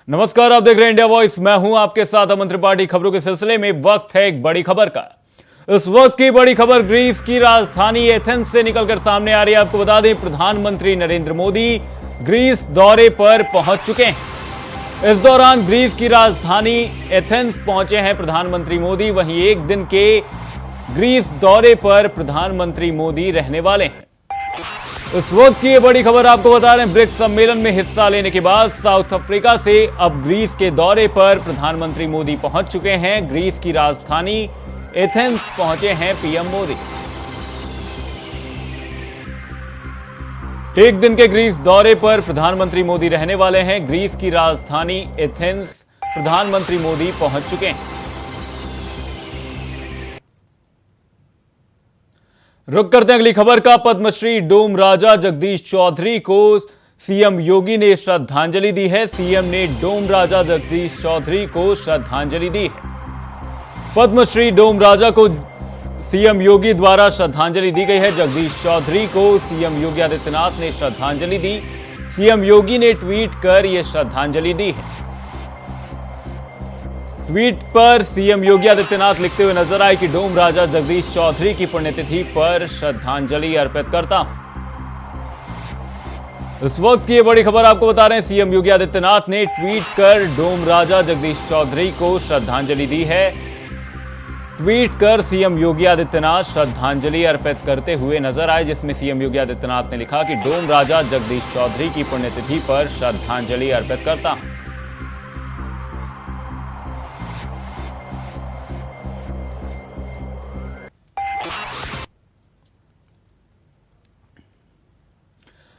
नमस्कार, आप देख रहे हैं इंडिया वॉइस। मैं हूं आपके साथ अमन त्रिपाठी। खबरों के सिलसिले में वक्त है एक बड़ी खबर का। इस वक्त की बड़ी खबर ग्रीस की राजधानी एथेंस से निकलकर सामने आ रही है। आपको बता दें, प्रधानमंत्री नरेंद्र मोदी ग्रीस दौरे पर पहुंच चुके हैं। इस दौरान ग्रीस की राजधानी एथेंस पहुंचे हैं प्रधानमंत्री मोदी। वहीं एक दिन के ग्रीस दौरे पर प्रधानमंत्री मोदी रहने वाले हैं। इस वक्त की ये बड़ी खबर आपको बता रहे हैं, ब्रिक्स सम्मेलन में हिस्सा लेने के बाद साउथ अफ्रीका से अब ग्रीस के दौरे पर प्रधानमंत्री मोदी पहुंच चुके हैं। ग्रीस की राजधानी एथेंस पहुंचे हैं पीएम मोदी। एक दिन के ग्रीस दौरे पर प्रधानमंत्री मोदी रहने वाले हैं। ग्रीस की राजधानी एथेंस प्रधानमंत्री मोदी पहुंच चुके हैं। रुक करते हैं अगली खबर का। पद्मश्री डोम राजा जगदीश चौधरी को सीएम योगी ने श्रद्धांजलि दी है। सीएम ने डोम राजा जगदीश चौधरी को श्रद्धांजलि दी है। पद्मश्री डोम राजा को सीएम योगी द्वारा श्रद्धांजलि दी गई है। जगदीश चौधरी को सीएम योगी आदित्यनाथ ने श्रद्धांजलि दी। सीएम योगी ने ट्वीट कर यह श्रद्धांजलि दी है। ट्वीट पर सीएम योगी आदित्यनाथ लिखते हुए नजर आए कि डोम राजा जगदीश चौधरी की पुण्यतिथि पर श्रद्धांजलि अर्पित करता हूं। इस वक्त की बड़ी खबर आपको बता रहे हैं, सीएम योगी आदित्यनाथ ने ट्वीट कर डोम राजा जगदीश चौधरी को श्रद्धांजलि दी है। ट्वीट कर सीएम योगी आदित्यनाथ श्रद्धांजलि अर्पित करते हुए नजर आए, जिसमें सीएम योगी आदित्यनाथ ने लिखा कि डोम राजा जगदीश चौधरी की पुण्यतिथि पर श्रद्धांजलि अर्पित करता हूं।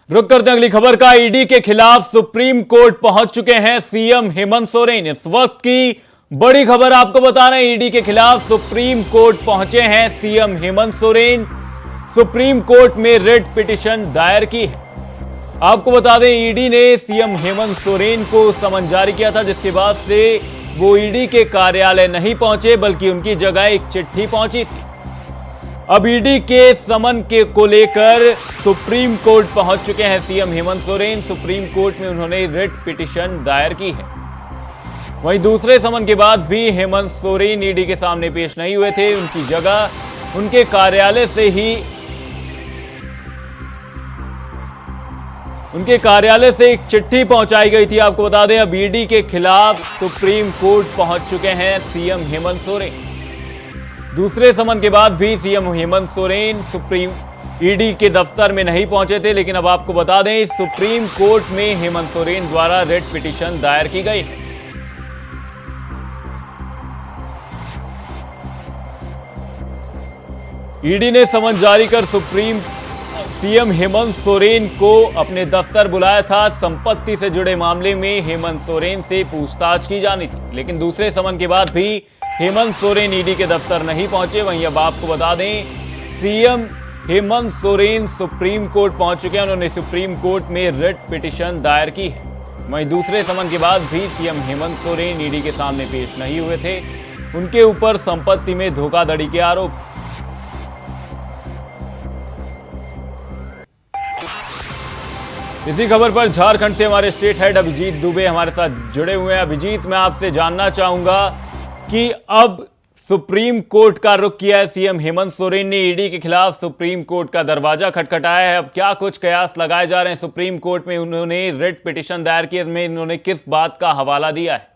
रुक करते हैं अगली खबर का। ईडी के खिलाफ सुप्रीम कोर्ट पहुंच चुके हैं सीएम हेमंत सोरेन। इस वक्त की बड़ी खबर आपको बता रहे हैं, ईडी के खिलाफ सुप्रीम कोर्ट पहुंचे हैं CM Hemant Soren. Supreme court में रिट पिटीशन दायर की है। आपको बता दें, ईडी ने सीएम हेमंत सोरेन को समन जारी किया था, जिसके बाद से वो ईडी के कार्यालय नहीं पहुंचे, बल्कि उनकी जगह एक चिट्ठी पहुंची थी। अब ईडी के समन को लेकर सुप्रीम कोर्ट पहुंच चुके हैं CM Hemant Soren. Supreme court में उन्होंने रिट पिटीशन दायर की है। वहीं दूसरे समन के बाद भी हेमंत सोरेन ईडी के सामने पेश नहीं हुए थे। उनकी जगह उनके कार्यालय से एक चिट्ठी पहुंचाई गई थी। आपको बता दें, अब ईडी के खिलाफ सुप्रीम कोर्ट पहुंच चुके हैं सीएम हेमंत सोरेन। दूसरे समन के बाद भी CM Hemant Soren supreme ED के दफ्तर में नहीं पहुंचे थे, लेकिन अब आपको बता दें, सुप्रीम कोर्ट में हेमंत सोरेन द्वारा रिट पिटीशन दायर की गई है। ईडी ने समन जारी कर सीएम हेमंत सोरेन को अपने दफ्तर बुलाया था। संपत्ति से जुड़े मामले में हेमंत सोरेन से पूछताछ की जानी थी, लेकिन दूसरे समन के बाद भी हेमंत सोरेन ईडी के दफ्तर नहीं पहुंचे। वहीं अब आपको बता दें, CM Hemant Soren supreme court पहुंच चुके हैं। उन्होंने सुप्रीम कोर्ट में रिट पिटीशन दायर की है। वहीं दूसरे समन के बाद भी सीएम हेमंत सोरेन ईडी के सामने पेश नहीं हुए थे। उनके ऊपर संपत्ति में धोखाधड़ी के आरोप। इसी खबर पर झारखंड से हमारे स्टेट हेड अभिजीत दुबे हमारे साथ जुड़े हुए हैं। अभिजीत, मैं आपसे जानना चाहूंगा कि अब सुप्रीम कोर्ट का रुख किया है सीएम हेमंत सोरेन ने। ईडी के खिलाफ सुप्रीम कोर्ट का दरवाजा खटखटाया है। अब क्या कुछ कयास लगाए जा रहे हैं सुप्रीम कोर्ट में? उन्होंने रिट पिटीशन दायर की, इसमें इन्होंने किस बात का हवाला दिया है?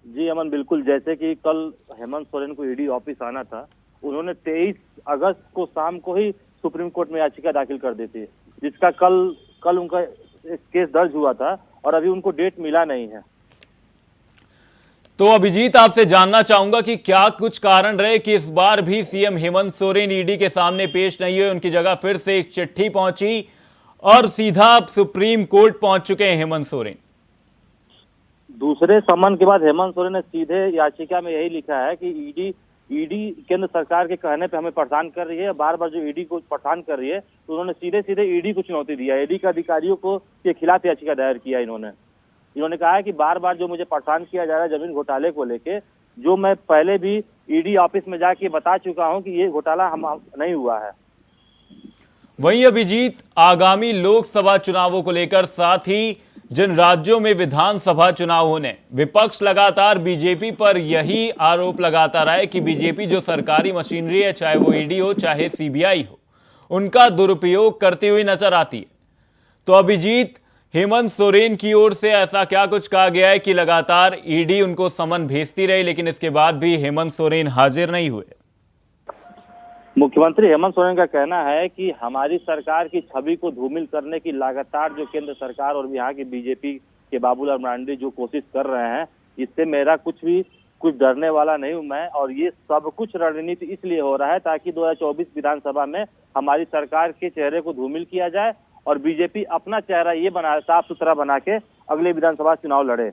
जी अमन, बिल्कुल। जैसे कि कल हेमंत सोरेन को ईडी ऑफिस आना था, उन्होंने 23 अगस्त को शाम को ही सुप्रीम कोर्ट में याचिका दाखिल कर दी थी, जिसका कल उनका केस दर्ज हुआ था और अभी उनको डेट मिला नहीं है। तो अभिजीत, आपसे जानना चाहूंगा कि क्या कुछ कारण रहे कि इस बार भी सीएम हेमंत सोरेन ईडी के सामने पेश नहीं हुए? उनकी जगह फिर से एक चिट्ठी पहुंची और सीधा सुप्रीम कोर्ट पहुंच चुके हैं हेमंत सोरेन। दूसरे समन के बाद हेमंत सोरेन ने सीधे याचिका में यही लिखा है कि ईडी केंद्र सरकार के कहने पे हमें परेशान कर रही है। बार बार जो ईडी को परेशान कर रही है, तो उन्होंने सीधे ईडी को चुनौती दिया। ईडी के अधिकारियों को के खिलाफ याचिका दायर किया। इन्होंने कहा है कि बार बार जो मुझे परेशान किया जा रहा है जमीन घोटाले को लेके, जो मैं पहले भी ईडी ऑफिस में जाके बता चुका हूं कि ये घोटाला हम नहीं हुआ है। वहीं अभिजीत, आगामी लोकसभा चुनावों को लेकर, साथ ही जिन राज्यों में विधानसभा चुनाव होने, विपक्ष लगातार बीजेपी पर यही आरोप लगाता रहा है कि बीजेपी जो सरकारी मशीनरी है, चाहे वो ईडी हो चाहे सीबीआई हो, उनका दुरुपयोग करती हुई नजर आती है। तो अभिजीत, हेमंत सोरेन की ओर से ऐसा क्या कुछ कहा गया है कि लगातार ईडी उनको समन भेजती रही, लेकिन इसके बाद भी हेमंत सोरेन हाजिर नहीं हुए? मुख्यमंत्री हेमंत सोरेन का कहना है कि हमारी सरकार की छवि को धूमिल करने की लगातार जो केंद्र सरकार और यहाँ की बीजेपी के बाबूलाल मरांडी जो कोशिश कर रहे हैं, इससे मेरा कुछ डरने वाला नहीं हूं मैं। और ये सब कुछ रणनीति इसलिए हो रहा है ताकि 2024 विधानसभा में हमारी सरकार के चेहरे को धूमिल किया जाए और बीजेपी अपना चेहरा ये बना साफ सुथरा बना के अगले विधानसभा चुनाव लड़े।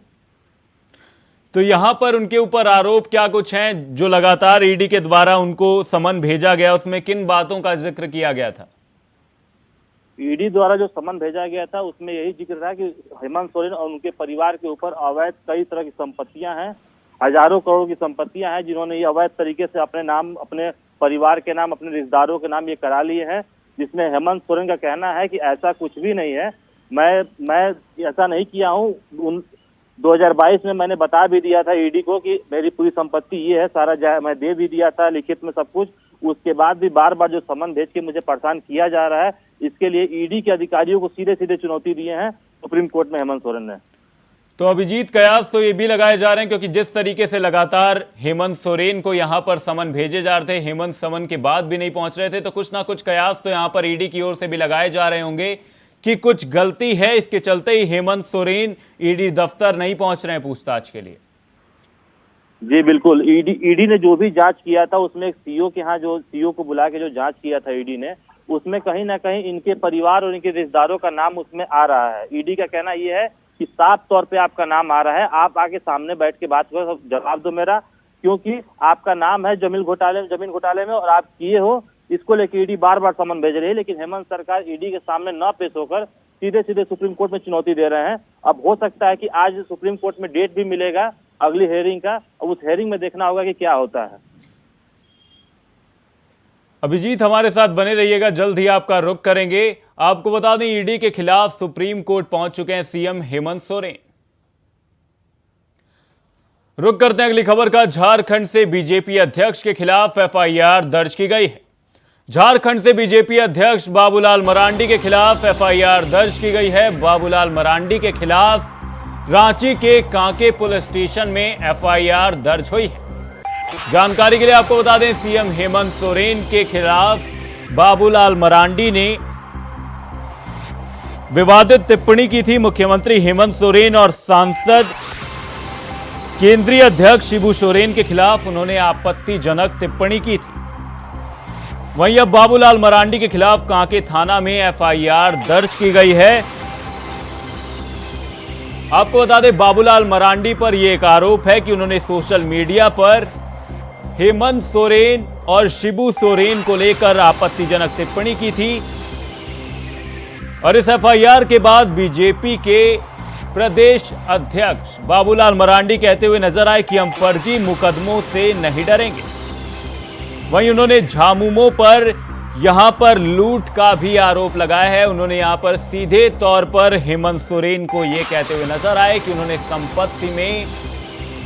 तो यहां पर उनके ऊपर आरोप क्या कुछ हैं जो लगातार ईडी के द्वारा उनको समन भेजा गया, उसमें किन बातों का जिक्र किया गया था? ईडी द्वारा जो समन भेजा गया था उसमें यही जिक्र था कि हेमंत सोरेन और उनके परिवार के ऊपर अवैध कई तरह की संपत्तियां हैं, हजारों करोड़ की संपत्तियां हैं, जिन्होंने ये अवैध तरीके से अपने नाम, अपने परिवार के नाम, अपने रिश्तेदारों के नाम ये करा लिए हैं। जिसमें हेमंत सोरेन का कहना है कि ऐसा कुछ भी नहीं है, मैं ऐसा नहीं किया हूँ। 2022 में मैंने बता भी दिया था ईडी को कि मेरी पूरी संपत्ति ये है, सारा मैं दे भी दिया था लिखित में सब कुछ। उसके बाद भी बार बार जो समन भेज के मुझे परेशान किया जा रहा है, इसके लिए ईडी के अधिकारियों को सीधे सीधे चुनौती दिए हैं सुप्रीम कोर्ट में हेमंत सोरेन ने। तो अभिजीत, कयास तो ये भी लगाए जा रहे हैं क्योंकि जिस तरीके से लगातार हेमंत सोरेन को यहां पर समन भेजे जा रहे थे, हेमंत समन के बाद भी नहीं पहुंच रहे थे, तो कुछ ना कुछ कयास तो यहां पर ईडी की ओर से भी लगाए जा रहे होंगे कि कुछ गलती है, इसके चलते ही हेमंत सोरेन ईडी दफ्तर नहीं पहुंच रहे हैं पूछताछ के लिए। जी बिल्कुल, ईडी ने जो भी जांच किया था उसमें एक सीओ के यहाँ जो सीओ को बुला के जो जांच किया था ईडी ने, उसमें कहीं ना कहीं इनके परिवार और इनके रिश्तेदारों का नाम उसमें आ रहा है। ईडी का कहना यह है कि साफ तौर पे आपका नाम आ रहा है, आप आके सामने बैठ के बात करो, जवाब दो मेरा, क्योंकि आपका नाम है जमीन घोटाले में और आप किए हो। इसको लेकर ईडी बार बार समन भेज रही है, लेकिन हेमंत सरकार ईडी के सामने न पेश होकर सीधे सीधे सुप्रीम कोर्ट में चुनौती दे रहे हैं। अब हो सकता है कि आज सुप्रीम कोर्ट में डेट भी मिलेगा अगली हेयरिंग का, अब उस हेयरिंग में देखना होगा कि क्या होता है। अभिजीत, हमारे साथ बने रहिएगा, जल्द ही आपका रुख करेंगे। आपको बता दें, ईडी के खिलाफ सुप्रीम कोर्ट पहुंच चुके हैं सीएम हेमंत सोरेन। रुख करते हैं अगली खबर का। झारखंड से बीजेपी अध्यक्ष के खिलाफ एफआईआर दर्ज की गई है। झारखंड से बीजेपी अध्यक्ष बाबूलाल मरांडी के खिलाफ एफआईआर दर्ज की गई है। बाबूलाल मरांडी के खिलाफ रांची के कांके पुलिस स्टेशन में एफआईआर दर्ज हुई है। जानकारी के लिए आपको बता दें, सीएम हेमंत सोरेन के खिलाफ बाबूलाल मरांडी ने विवादित टिप्पणी की थी। मुख्यमंत्री हेमंत सोरेन और सांसद केंद्रीय अध्यक्ष शिबू सोरेन के खिलाफ उन्होंने आपत्तिजनक टिप्पणी की थी। वहीं अब बाबूलाल मरांडी के खिलाफ कांके थाना में एफआईआर दर्ज की गई है। आपको बता दें, बाबूलाल मरांडी पर यह एक आरोप है कि उन्होंने सोशल मीडिया पर हेमंत सोरेन और शिबू सोरेन को लेकर आपत्तिजनक टिप्पणी की थी। और इस एफआईआर के बाद बीजेपी के प्रदेश अध्यक्ष बाबूलाल मरांडी कहते हुए नजर आए कि हम फर्जी मुकदमों से नहीं डरेंगे। वहीं उन्होंने झामुमो पर यहां पर लूट का भी आरोप लगाया है। उन्होंने यहां पर सीधे तौर पर हेमंत सोरेन को यह कहते हुए नजर आए कि उन्होंने संपत्ति में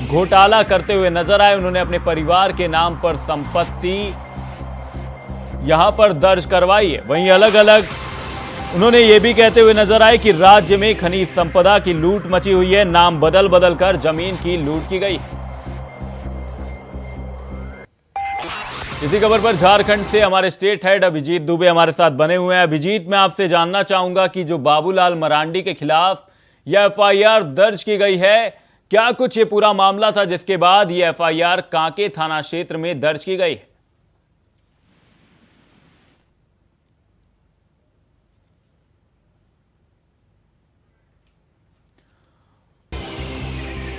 घोटाला करते हुए नजर आए। उन्होंने अपने परिवार के नाम पर संपत्ति यहां पर दर्ज करवाई है। वहीं अलग अलग उन्होंने ये भी कहते हुए नजर आए कि राज्य में खनिज संपदा की लूट मची हुई है, नाम बदल बदल कर जमीन की लूट की गई है। इसी खबर पर झारखंड से हमारे स्टेट हेड अभिजीत दुबे हमारे साथ बने हुए हैं। अभिजीत, मैं आपसे जानना चाहूंगा कि जो बाबूलाल मरांडी के खिलाफ यह एफआईआर दर्ज की गई है, क्या कुछ ये पूरा मामला था जिसके बाद यह एफआईआर कांके थाना क्षेत्र में दर्ज की गई है?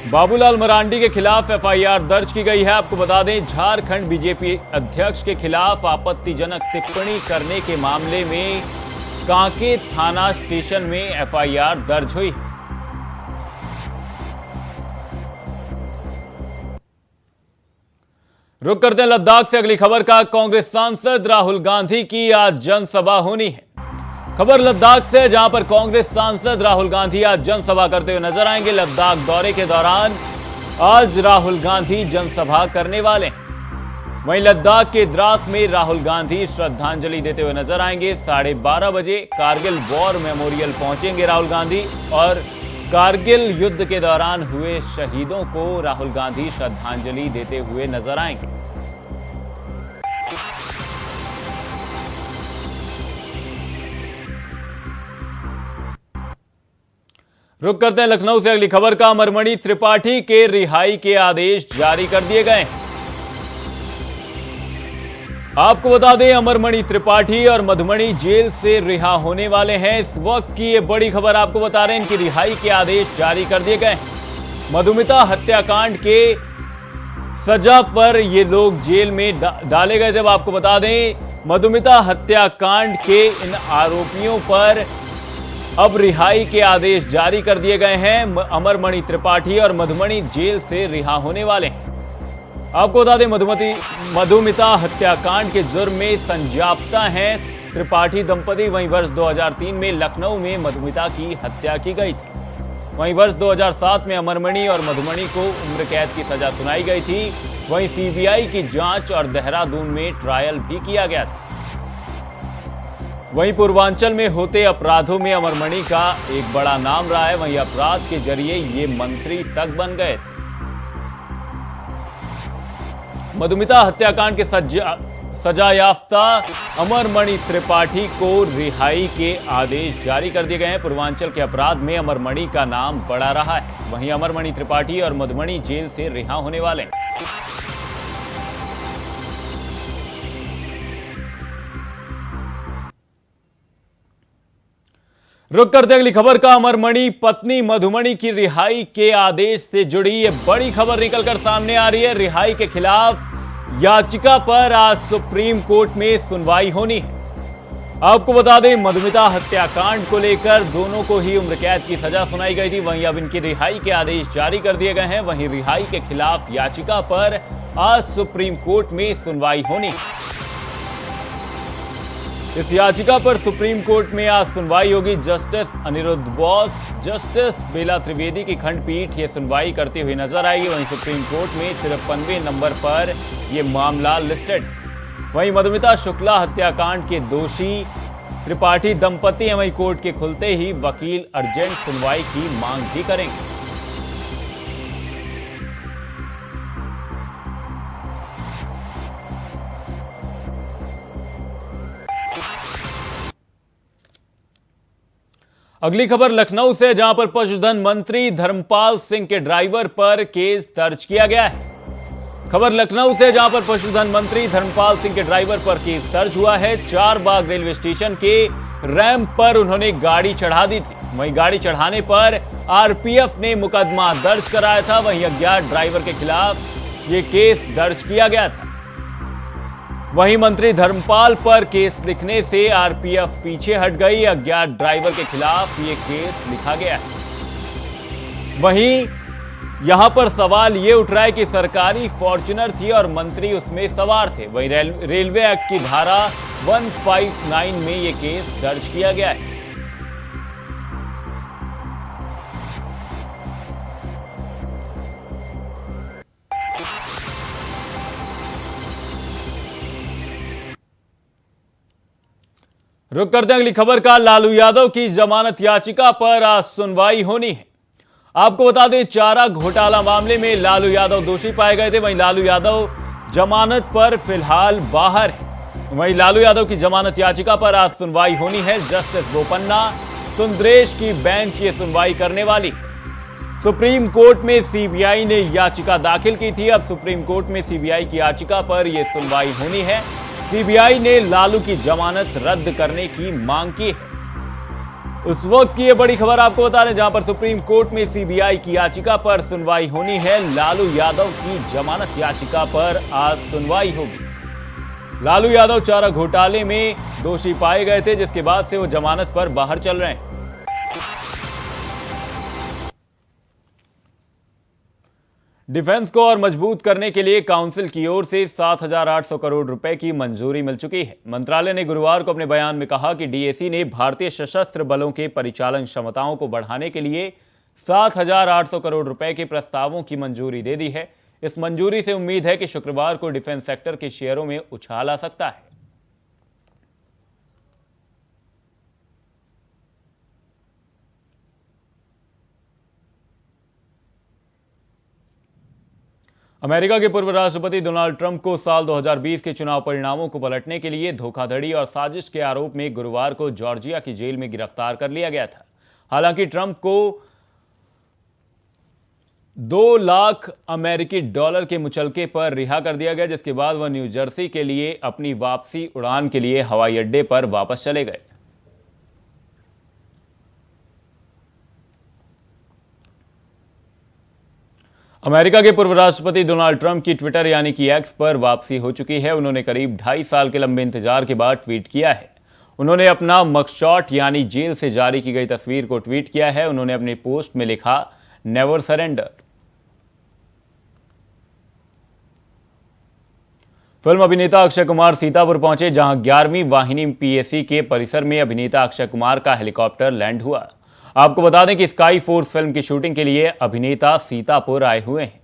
बाबूलाल मरांडी के खिलाफ एफआईआर दर्ज की गई है। आपको बता दें, झारखंड बीजेपी अध्यक्ष के खिलाफ आपत्तिजनक टिप्पणी करने के मामले में कांके थाना स्टेशन में एफआईआर दर्ज हुई। रुक करते हैं लद्दाख से अगली खबर का। कांग्रेस सांसद राहुल गांधी की आज जनसभा होनी है। खबर लद्दाख से, जहां पर कांग्रेस सांसद राहुल गांधी आज जनसभा करते हुए नजर आएंगे। लद्दाख दौरे के दौरान आज राहुल गांधी जनसभा करने वाले हैं। वहीं लद्दाख के द्रास में राहुल गांधी श्रद्धांजलि देते हुए नजर आएंगे। 12:30 बजे कारगिल वॉर मेमोरियल पहुंचेंगे राहुल गांधी और कारगिल युद्ध के दौरान हुए शहीदों को राहुल गांधी श्रद्धांजलि देते हुए नजर आएंगे। रुक करते हैं लखनऊ से अगली खबर का। अमरमणि त्रिपाठी के रिहाई के आदेश जारी कर दिए गए। आपको बता दें, अमरमणि त्रिपाठी और मधुमणि जेल से रिहा होने वाले हैं। इस वक्त की ये बड़ी खबर आपको बता रहे हैं, इनकी रिहाई के आदेश जारी कर दिए गए। मधुमिता हत्याकांड के सजा पर ये लोग जेल में डाले गए। जब आपको बता दें, मधुमिता हत्याकांड के इन आरोपियों पर अब रिहाई के आदेश जारी कर दिए गए हैं। अमरमणि त्रिपाठी और मधुमणि जेल से रिहा होने वाले हैं। आपको बता दें, मधुमिता हत्याकांड के जुर्म में संजाप्ता हैं त्रिपाठी दंपति। वहीं वर्ष 2003 में लखनऊ में मधुमिता की हत्या की गई थी। वहीं वर्ष 2007 में अमरमणि और मधुमणि को उम्र कैद की सजा सुनाई गई थी। वहीं सीबीआई की जांच और देहरादून में ट्रायल भी किया गया था। वहीं पूर्वांचल में होते अपराधों में अमरमणि का एक बड़ा नाम रहा है। वहीं अपराध के जरिए ये मंत्री तक बन गए थे। मधुमिता हत्याकांड के सजायाफ्ता अमरमणि त्रिपाठी को रिहाई के आदेश जारी कर दिए गए हैं। पूर्वांचल के अपराध में अमरमणि का नाम बड़ा रहा है। वहीं अमरमणि त्रिपाठी और मधुमणि जेल से रिहा होने वाले हैं। रुक करते अगली खबर का। अमरमणि पत्नी मधुमणि की रिहाई के आदेश से जुड़ी ये बड़ी खबर निकलकर सामने आ रही है। रिहाई के खिलाफ याचिका पर आज सुप्रीम कोर्ट में सुनवाई होनी है। आपको बता दें, मधुमिता हत्याकांड को लेकर दोनों को ही उम्र कैद की सजा सुनाई गई थी। वहीं अब इनकी रिहाई के आदेश जारी कर दिए गए हैं। वहीं रिहाई के खिलाफ याचिका पर आज सुप्रीम कोर्ट में सुनवाई होनी है। इस याचिका पर सुप्रीम कोर्ट में आज सुनवाई होगी। जस्टिस अनिरुद्ध बोस, जस्टिस बेला त्रिवेदी की खंडपीठ ये सुनवाई करते हुए नजर आएगी। वहीं सुप्रीम कोर्ट में 53वें नंबर पर यह मामला लिस्टेड। वहीं मधुमिता शुक्ला हत्याकांड के दोषी त्रिपाठी दंपति हैं। वहीं कोर्ट के खुलते ही वकील अर्जेंट सुनवाई की मांग भी करेंगे। अगली खबर लखनऊ से, जहां पर पशुधन मंत्री धर्मपाल सिंह के ड्राइवर पर केस दर्ज किया गया है। खबर लखनऊ से, जहां पर पशुधन मंत्री धर्मपाल सिंह के ड्राइवर पर केस दर्ज हुआ है। 4 बाग रेलवे स्टेशन के रैंप पर उन्होंने गाड़ी चढ़ा दी थी। वहीं गाड़ी चढ़ाने पर आरपीएफ ने मुकदमा दर्ज कराया था। वहीं अज्ञात ड्राइवर के खिलाफ यह केस दर्ज किया गया था। वहीं मंत्री धर्मपाल पर केस लिखने से आरपीएफ पीछे हट गई। अज्ञात ड्राइवर के खिलाफ यह केस लिखा गया है। वहीं यहां पर सवाल यह उठ रहा है कि सरकारी फॉर्च्यूनर थी और मंत्री उसमें सवार थे। वहीं रेलवे एक्ट की धारा 159 में यह केस दर्ज किया गया है। रुक करते हैं अगली खबर का। लालू यादव की जमानत याचिका पर आज सुनवाई होनी है। आपको बता दें, चारा घोटाला मामले में लालू यादव दोषी पाए गए थे। वहीं लालू यादव जमानत पर फिलहाल बाहर है। वहीं लालू यादव की जमानत याचिका पर आज सुनवाई होनी है। जस्टिस बोपन्ना सुंदरेश की बेंच ये सुनवाई करने वाली। सुप्रीम कोर्ट में सीबीआई ने याचिका दाखिल की थी। अब सुप्रीम कोर्ट में सीबीआई की याचिका पर यह सुनवाई होनी है। सीबीआई ने लालू की जमानत रद्द करने की मांग की है। उस वक्त की यह बड़ी खबर आपको बता दें, जहां पर सुप्रीम कोर्ट में सीबीआई की याचिका पर सुनवाई होनी है। लालू यादव की जमानत याचिका पर आज सुनवाई होगी। लालू यादव चारा घोटाले में दोषी पाए गए थे, जिसके बाद से वो जमानत पर बाहर चल रहे हैं। डिफेंस को और मजबूत करने के लिए काउंसिल की ओर से 7,800 करोड़ रुपए की मंजूरी मिल चुकी है। मंत्रालय ने गुरुवार को अपने बयान में कहा कि डीएसी ने भारतीय सशस्त्र बलों के परिचालन क्षमताओं को बढ़ाने के लिए 7,800 करोड़ रुपए के प्रस्तावों की मंजूरी दे दी है। इस मंजूरी से उम्मीद है कि शुक्रवार को डिफेंस सेक्टर के शेयरों में उछाल आ सकता है। अमेरिका के पूर्व राष्ट्रपति डोनाल्ड ट्रंप को साल 2020 के चुनाव परिणामों को पलटने के लिए धोखाधड़ी और साजिश के आरोप में गुरुवार को जॉर्जिया की जेल में गिरफ्तार कर लिया गया था। हालांकि ट्रंप को 2 लाख अमेरिकी डॉलर के मुचलके पर रिहा कर दिया गया, जिसके बाद वह न्यू जर्सी के लिए अपनी वापसी उड़ान के लिए हवाई अड्डे पर वापस चले गए। अमेरिका के पूर्व राष्ट्रपति डोनाल्ड ट्रंप की ट्विटर यानी कि एक्स पर वापसी हो चुकी है। उन्होंने करीब 2.5 साल के लंबे इंतजार के बाद ट्वीट किया है। उन्होंने अपना मगशॉट यानी जेल से जारी की गई तस्वीर को ट्वीट किया है। उन्होंने अपने पोस्ट में लिखा, नेवर सरेंडर। फिल्म अभिनेता अक्षय कुमार सीतापुर पहुंचे, जहां 11वीं वाहिनी पीएसी के परिसर में अभिनेता अक्षय कुमार का हेलीकॉप्टर लैंड हुआ। आपको बता दें कि स्काई फोर्स फिल्म की शूटिंग के लिए अभिनेता सीतापुर आए हुए हैं।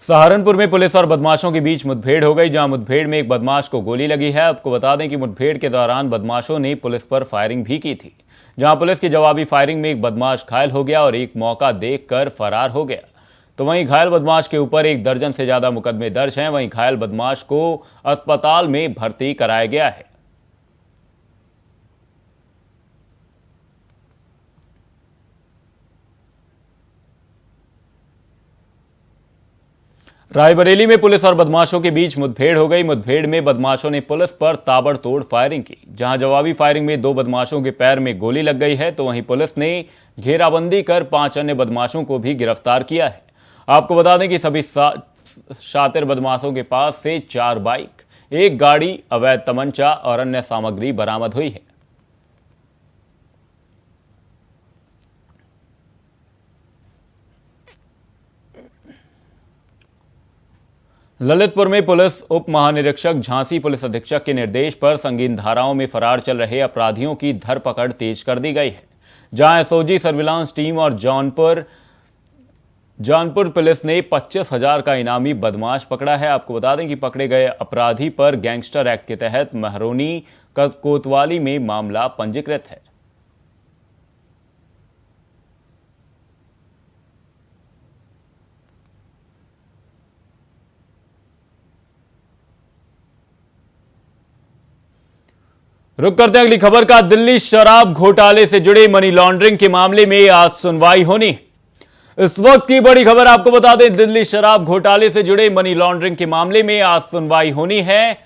सहारनपुर में पुलिस और बदमाशों के बीच मुठभेड़ हो गई, जहां मुठभेड़ में एक बदमाश को गोली लगी है। आपको बता दें कि मुठभेड़ के दौरान बदमाशों ने पुलिस पर फायरिंग भी की थी, जहां पुलिस की जवाबी फायरिंग में एक बदमाश घायल हो गया और एक मौका देखकर फरार हो गया। तो वहीं घायल बदमाश के ऊपर 1 दर्जन से ज्यादा मुकदमे दर्ज हैं। वहीं घायल बदमाश को अस्पताल में भर्ती कराया गया है। रायबरेली में पुलिस और बदमाशों के बीच मुठभेड़ हो गई। मुठभेड़ में बदमाशों ने पुलिस पर ताबड़तोड़ फायरिंग की, जहां जवाबी फायरिंग में 2 बदमाशों के पैर में गोली लग गई है। तो वहीं पुलिस ने घेराबंदी कर 5 अन्य बदमाशों को भी गिरफ्तार किया है। आपको बता दें कि सभी शातिर बदमाशों के पास से 4 बाइक, 1 गाड़ी, अवैध तमंचा और अन्य सामग्री बरामद हुई है। ललितपुर में पुलिस उप महानिरीक्षक झांसी पुलिस अधीक्षक के निर्देश पर संगीन धाराओं में फरार चल रहे अपराधियों की धरपकड़ तेज कर दी गई है, जहां एसओजी सर्विलांस टीम और जौनपुर पुलिस ने 25,000 का इनामी बदमाश पकड़ा है। आपको बता दें कि पकड़े गए अपराधी पर गैंगस्टर एक्ट के तहत महरोनी कोतवाली में मामला पंजीकृत है। रुक करते हैं अगली खबर का। दिल्ली शराब घोटाले से जुड़े मनी लॉन्ड्रिंग के मामले में आज सुनवाई होनी। इस वक्त की बड़ी खबर आपको बता दें, दिल्ली शराब घोटाले से जुड़े मनी लॉन्ड्रिंग के मामले में आज सुनवाई होनी है।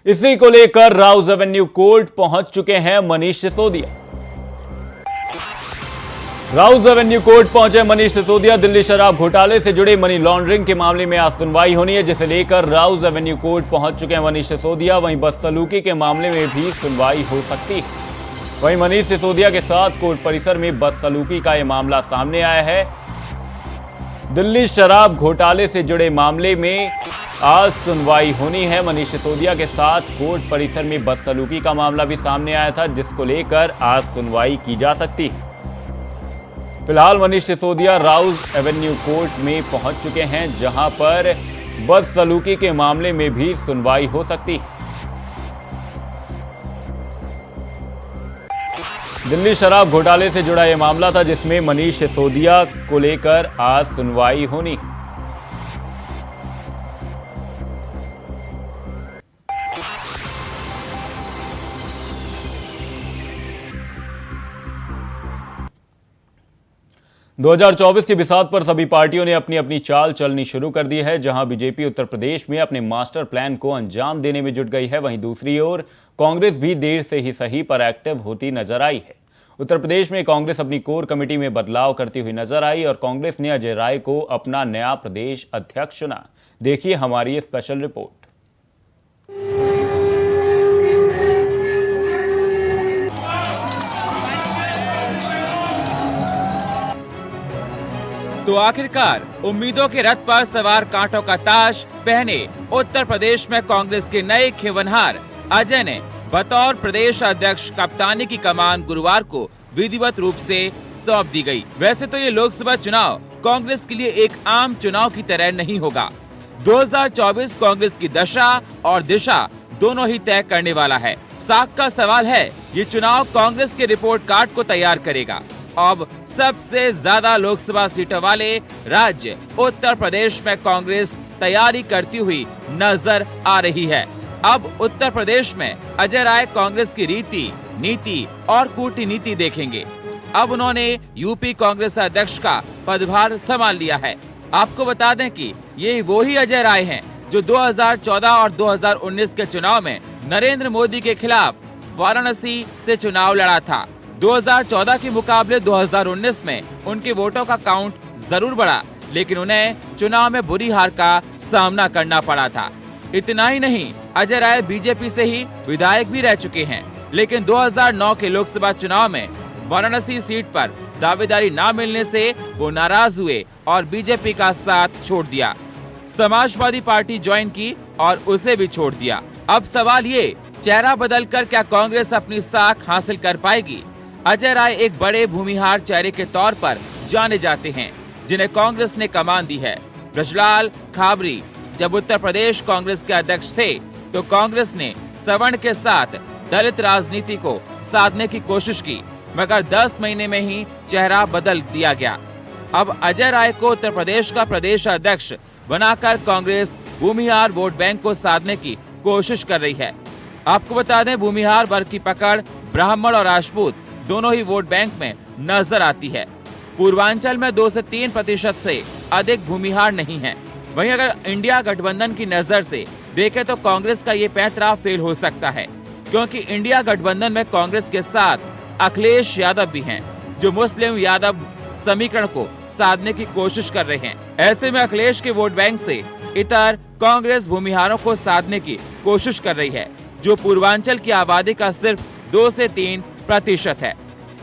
इसी को लेकर राउज एवेन्यू कोर्ट पहुंच चुके हैं मनीष सिसोदिया। राउज एवेन्यू कोर्ट पहुंचे मनीष सिसोदिया। दिल्ली शराब घोटाले से जुड़े मनी लॉन्ड्रिंग के मामले में आज सुनवाई होनी है, जिसे लेकर राउज एवेन्यू कोर्ट पहुंच चुके हैं मनीष सिसोदिया। वहीं बदसलूकी के मामले में भी सुनवाई हो सकती है। वहीं मनीष सिसोदिया के साथ कोर्ट परिसर में बदसलूकी का यह मामला सामने आया है। दिल्ली शराब घोटाले से जुड़े मामले में आज सुनवाई होनी है। मनीष सिसोदिया के साथ कोर्ट परिसर में बदसलूकी का मामला भी सामने आया था, जिसको लेकर आज सुनवाई की जा सकती है। फिलहाल मनीष सिसोदिया राउज एवेन्यू कोर्ट में पहुंच चुके हैं, जहां पर बदसलूकी के मामले में भी सुनवाई हो सकती है। दिल्ली शराब घोटाले से जुड़ा यह मामला था, जिसमें मनीष सिसोदिया को लेकर आज सुनवाई होनी। दो 2024 की बिसात पर सभी पार्टियों ने अपनी अपनी चाल चलनी शुरू कर दी है। जहां बीजेपी उत्तर प्रदेश में अपने मास्टर प्लान को अंजाम देने में जुट गई है, वहीं दूसरी ओर कांग्रेस भी देर से ही सही पर एक्टिव होती नजर आई है। उत्तर प्रदेश में कांग्रेस अपनी कोर कमेटी में बदलाव करती हुई नजर आई और कांग्रेस ने अजय राय को अपना नया प्रदेश अध्यक्ष चुना। देखिए हमारी स्पेशल रिपोर्ट। तो आखिरकार उम्मीदों के रथ पर सवार कांटों का ताज पहने उत्तर प्रदेश में कांग्रेस के नए खेवनहार अजय ने बतौर प्रदेश अध्यक्ष कप्तानी की कमान गुरुवार को विधिवत रूप से सौंप दी गई। वैसे तो ये लोकसभा चुनाव कांग्रेस के लिए एक आम चुनाव की तरह नहीं होगा। 2024 कांग्रेस की दशा और दिशा दोनों ही तय करने वाला है। साख का सवाल है, ये चुनाव कांग्रेस के रिपोर्ट कार्ड को तैयार करेगा। अब सबसे ज्यादा लोकसभा सीटों वाले राज्य उत्तर प्रदेश में कांग्रेस तैयारी करती हुई नजर आ रही है। अब उत्तर प्रदेश में अजय राय कांग्रेस की रीति, नीति और कूटनीति देखेंगे। अब उन्होंने यूपी कांग्रेस अध्यक्ष का पदभार संभाल लिया है। आपको बता दें कि ये वही अजय राय हैं जो 2014 और 2019 के चुनाव में नरेंद्र मोदी के खिलाफ वाराणसी से चुनाव लड़ा था। 2014 के मुकाबले 2019 में उनके वोटों का काउंट जरूर बढ़ा, लेकिन उन्हें चुनाव में बुरी हार का सामना करना पड़ा था। इतना ही नहीं, अजय राय बीजेपी से ही विधायक भी रह चुके हैं, लेकिन 2009 के लोकसभा चुनाव में वाराणसी सीट पर दावेदारी न मिलने से वो नाराज हुए और बीजेपी का साथ छोड़ दिया। समाजवादी पार्टी ज्वाइन की और उसे भी छोड़ दिया। अब सवाल ये, चेहरा बदलकर क्या कांग्रेस अपनी साख हासिल कर पाएगी? अजय राय एक बड़े भूमिहार चेहरे के तौर पर जाने जाते हैं, जिन्हें कांग्रेस ने कमान दी है। ब्रजलाल खाबरी जब उत्तर प्रदेश कांग्रेस के अध्यक्ष थे तो कांग्रेस ने सवर्ण के साथ दलित राजनीति को साधने की कोशिश की, मगर 10 महीने में ही चेहरा बदल दिया गया। अब अजय राय को उत्तर प्रदेश का प्रदेश अध्यक्ष बनाकर कांग्रेस भूमिहार वोट बैंक को साधने की कोशिश कर रही है। आपको बता दें, भूमिहार वर्ग की पकड़ ब्राह्मण और राजपूत दोनों ही वोट बैंक में नजर आती है। पूर्वांचल में 2 से 3% से अधिक भूमिहार नहीं है। वहीं अगर इंडिया गठबंधन की नजर से देखें तो कांग्रेस का ये पैंतरा फेल हो सकता है, क्योंकि इंडिया गठबंधन में कांग्रेस के साथ अखिलेश यादव भी हैं, जो मुस्लिम यादव समीकरण को साधने की कोशिश कर रहे हैं। ऐसे में अखिलेश के वोट बैंक से इतर कांग्रेस भूमिहारों को साधने की कोशिश कर रही है, जो पूर्वांचल की आबादी का सिर्फ 2 से 3% है।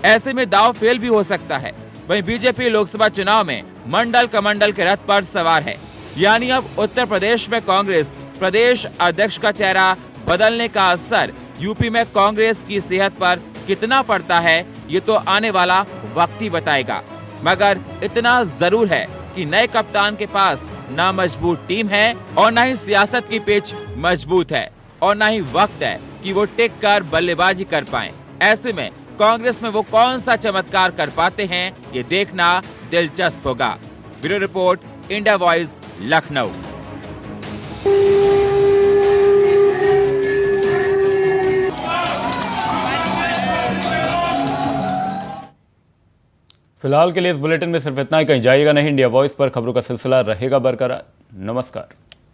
ऐसे में दाव फेल भी हो सकता है। वहीं बीजेपी लोकसभा चुनाव में मंडल कमंडल के रथ पर सवार है, यानी अब उत्तर प्रदेश में कांग्रेस प्रदेश अध्यक्ष का चेहरा बदलने का असर यूपी में कांग्रेस की सेहत पर कितना पड़ता है, ये तो आने वाला वक्त ही बताएगा। मगर इतना जरूर है कि नए कप्तान के पास ना मजबूत टीम है और ना ही सियासत की पिच मजबूत है और ना ही वक्त है कि वो टिक कर बल्लेबाजी कर पाएं। ऐसे में कांग्रेस में वो कौन सा चमत्कार कर पाते हैं, ये देखना दिलचस्प होगा। Bureau report, India voice, Lucknow. फिलहाल के लिए इस बुलेटिन में सिर्फ इतना ही। कहीं जाइएगा नहीं, इंडिया वॉइस पर खबरों का सिलसिला रहेगा बरकरार। नमस्कार।